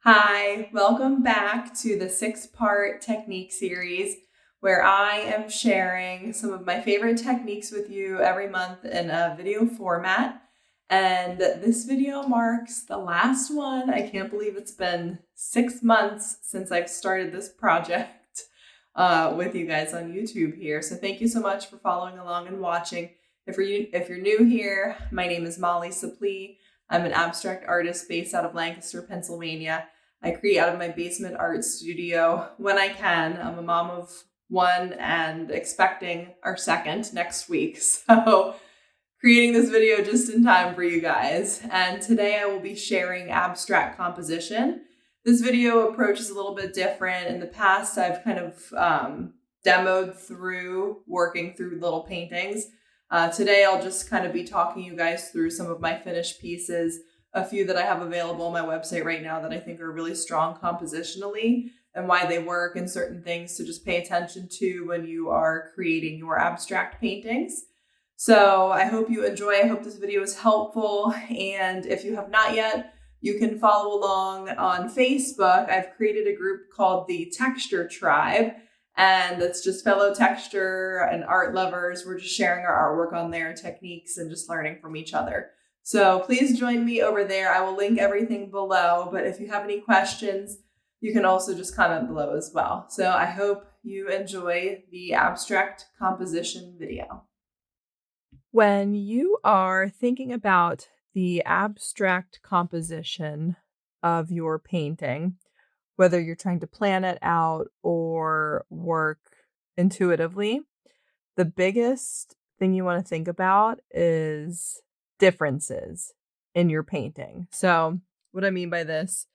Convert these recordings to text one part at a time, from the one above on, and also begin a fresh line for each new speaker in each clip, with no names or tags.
Hi, welcome back to the 6-part technique series where I am sharing some of my favorite techniques with you every month in a video format. And this video marks the last one. I can't believe it's been 6 months since I've started this project with you guys on YouTube here. So thank you so much for following along and watching. If you're new here, my name is Molly Saplee. I'm an abstract artist based out of Lancaster, Pennsylvania. I create out of my basement art studio when I can. I'm a mom of one and expecting our second next week. So creating this video just in time for you guys. And today I will be sharing abstract composition. This video approach is a little bit different. In the past, I've kind of demoed through working through little paintings. Today, I'll just kind of be talking you guys through some of my finished pieces, a few that I have available on my website right now that I think are really strong compositionally and why they work, and certain things to just pay attention to when you are creating your abstract paintings. So I hope you enjoy. I hope this video is helpful. And if you have not yet, you can follow along on Facebook. I've created a group called the Texture Tribe, and it's just fellow texture and art lovers. We're just sharing our artwork on there, techniques, and just learning from each other. So please join me over there. I will link everything below, but if you have any questions, you can also just comment below as well. So I hope you enjoy the abstract composition video. When you are thinking about the abstract composition of your painting, whether you're trying to plan it out or work intuitively, the biggest thing you want to think about is differences in your painting. So what I mean by this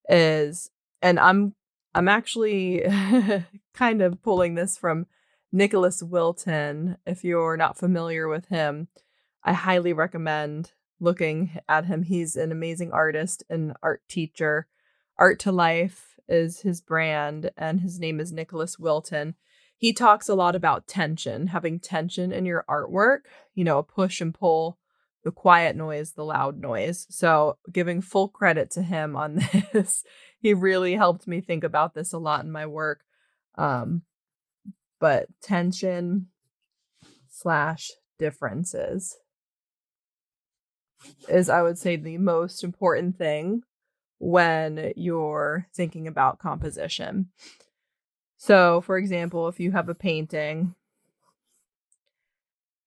is, and I'm actually kind of pulling this from Nicholas Wilton. If you're not familiar with him, I highly recommend looking at him. He's an amazing artist and art teacher. Art to Life is his brand, and his name is Nicholas Wilton. He talks a lot about tension, having tension in your artwork, a push and pull, the quiet noise, the loud noise. So giving full credit to him on this. He really helped me think about this a lot in my work. But tension / differences is, I would say, the most important thing when you're thinking about composition. So, for example, if you have a painting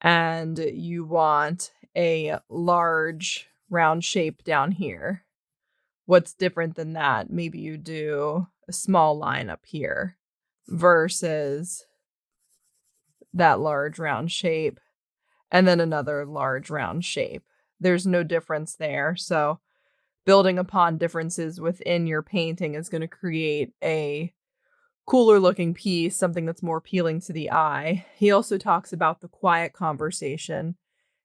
and you want a large round shape down here, what's different than that? Maybe you do a small line up here versus that large round shape and then another large round shape. There's no difference there. So building upon differences within your painting is going to create a cooler looking piece, something that's more appealing to the eye. He also talks about the quiet conversation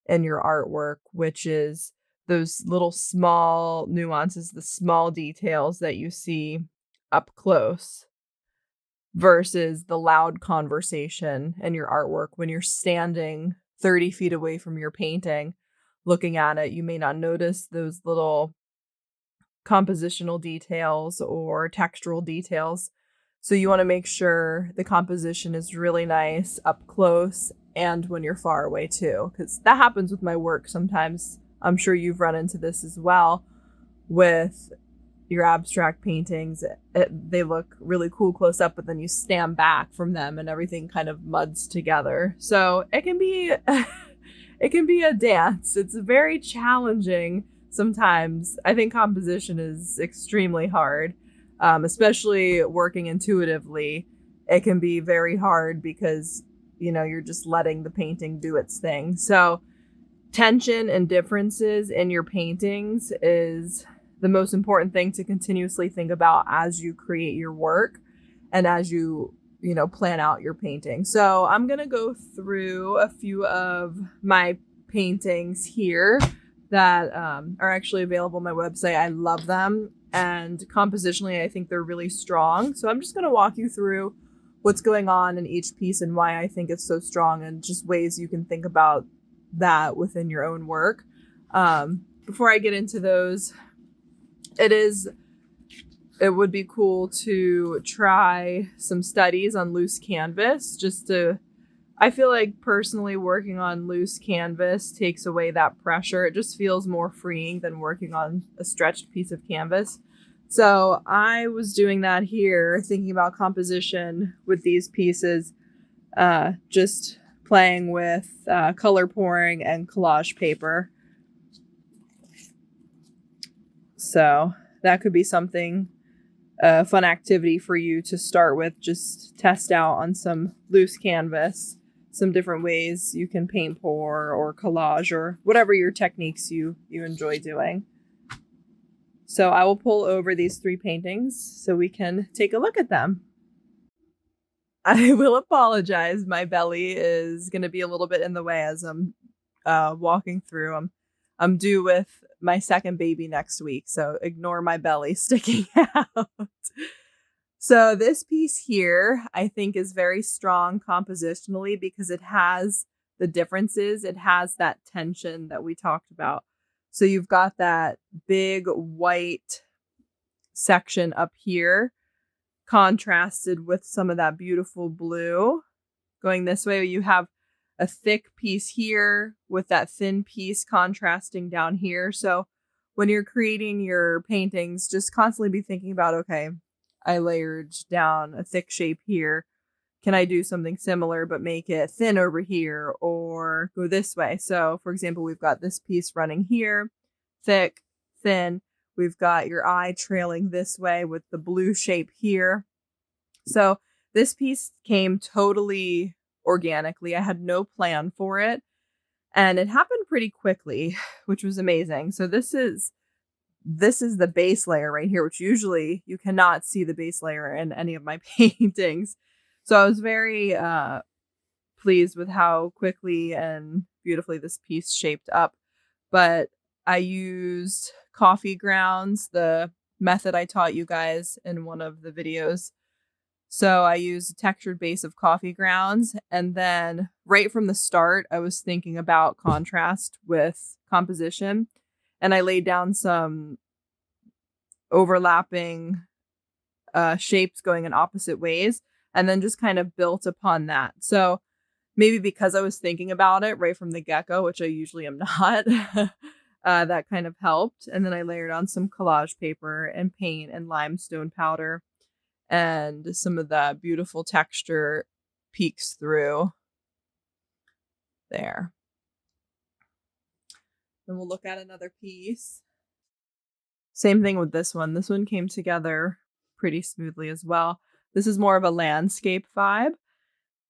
in your artwork, which is those little small nuances, the small details that you see up close versus the loud conversation in your artwork. When you're standing 30 feet away from your painting, looking at it, you may not notice those little compositional details or textural details. So you want to make sure the composition is really nice up close and when you're far away too, because that happens with my work sometimes. I'm sure you've run into this as well with your abstract paintings. They look really cool close up, but then you stand back from them and everything kind of muds together. So it can be a dance. It's very challenging sometimes. I think composition is extremely hard. Especially working intuitively, it can be very hard because, you're just letting the painting do its thing. So tension and differences in your paintings is the most important thing to continuously think about as you create your work and as you plan out your painting. So I'm going to go through a few of my paintings here that are actually available on my website. I love them. And compositionally, I think they're really strong. So I'm just going to walk you through what's going on in each piece and why I think it's so strong, and just ways you can think about that within your own work. Before I get into those, it is it would be cool to try some studies on loose canvas I feel like personally working on loose canvas takes away that pressure. It just feels more freeing than working on a stretched piece of canvas. So I was doing that here, thinking about composition with these pieces, just playing with color pouring and collage paper. So that could be something, a fun activity for you to start with. Just test out on some loose canvas, some different ways you can paint pour or collage or whatever your techniques you enjoy doing. So I will pull over these 3 paintings so we can take a look at them. I will apologize. My belly is going to be a little bit in the way as I'm walking through. I'm due with my second baby next week, so ignore my belly sticking out. So this piece here, I think, is very strong compositionally because it has the differences. It has that tension that we talked about. So you've got that big white section up here contrasted with some of that beautiful blue. Going this way, you have a thick piece here with that thin piece contrasting down here. So when you're creating your paintings, just constantly be thinking about, okay, I layered down a thick shape here. Can I do something similar but make it thin over here or go this way? So for example, we've got this piece running here, thick, thin. We've got your eye trailing this way with the blue shape here. So this piece came totally organically. I had no plan for it. And it happened pretty quickly, which was amazing. So this is the base layer right here, which usually you cannot see the base layer in any of my paintings. So I was very pleased with how quickly and beautifully this piece shaped up. But I used coffee grounds, the method I taught you guys in one of the videos. So I used a textured base of coffee grounds. And then right from the start, I was thinking about contrast with composition. And I laid down some overlapping shapes going in opposite ways and then just kind of built upon that. So maybe because I was thinking about it right from the get-go, which I usually am not, that kind of helped. And then I layered on some collage paper and paint and limestone powder, and some of the beautiful texture peeks through there. Then we'll look at another piece. Same thing with this one. This one came together pretty smoothly as well. This is more of a landscape vibe.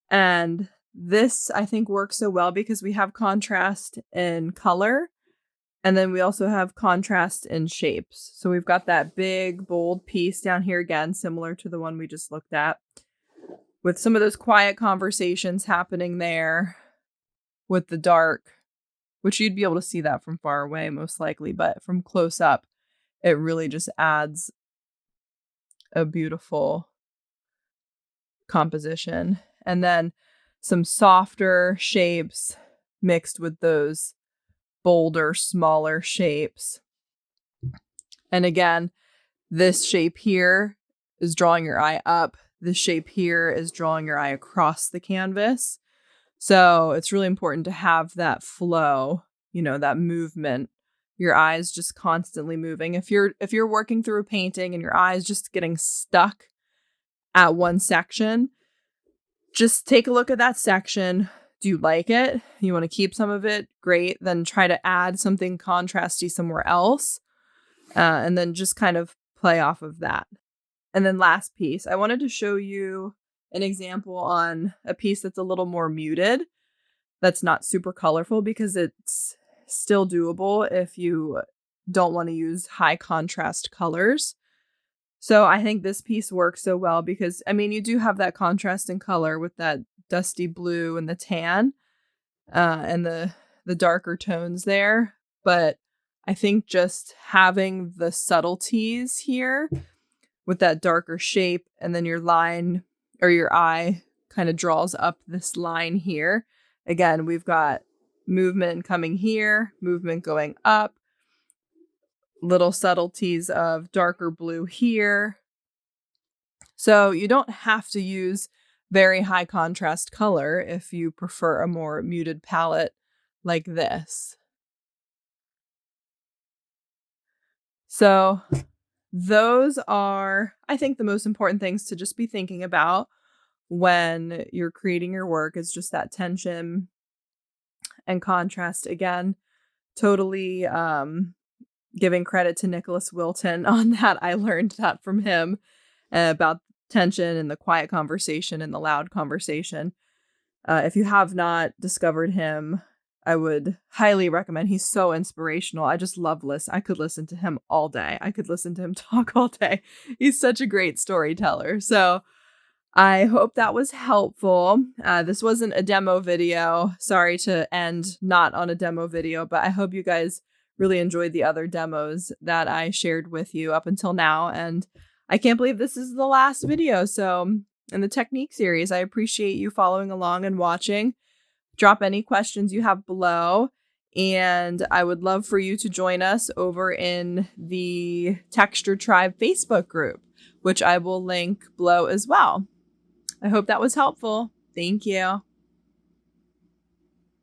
And this, I think, works so well because we have contrast in color. And then we also have contrast in shapes. So we've got that big, bold piece down here again, similar to the one we just looked at, with some of those quiet conversations happening there with the dark, which you'd be able to see that from far away, most likely. But from close up, it really just adds a beautiful composition. And then some softer shapes mixed with those bolder, smaller shapes. And again, this shape here is drawing your eye up. This shape here is drawing your eye across the canvas. So it's really important to have that flow, that movement. Your eyes just constantly moving. If you're working through a painting and your eyes just getting stuck at one section, just take a look at that section. Do you like it? You want to keep some of it? Great. Then try to add something contrasty somewhere else. And then just kind of play off of that. And then last piece, I wanted to show you an example on a piece that's a little more muted, that's not super colorful, because it's still doable if you don't want to use high contrast colors. So I think this piece works so well because, you do have that contrast in color with that dusty blue and the tan and the darker tones there. But I think just having the subtleties here with that darker shape, and then your line or your eye kind of draws up this line here. Again, we've got movement coming here, movement going up, little subtleties of darker blue here. So you don't have to use very high contrast color if you prefer a more muted palette like this. So those are, I think, the most important things to just be thinking about when you're creating your work is just that tension and contrast. Again, totally giving credit to Nicholas Wilton on that. I learned that from him about tension and the quiet conversation and the loud conversation. If you have not discovered him, I would highly recommend. He's so inspirational. I just love I could listen to him all day. I could listen to him talk all day. He's such a great storyteller. So I hope that was helpful. This wasn't a demo video. Sorry to end not on a demo video, but I hope you guys really enjoyed the other demos that I shared with you up until now. And I can't believe this is the last video. So in the technique series, I appreciate you following along and watching. Drop any questions you have below. And I would love for you to join us over in the Texture Tribe Facebook group, which I will link below as well. I hope that was helpful. Thank you.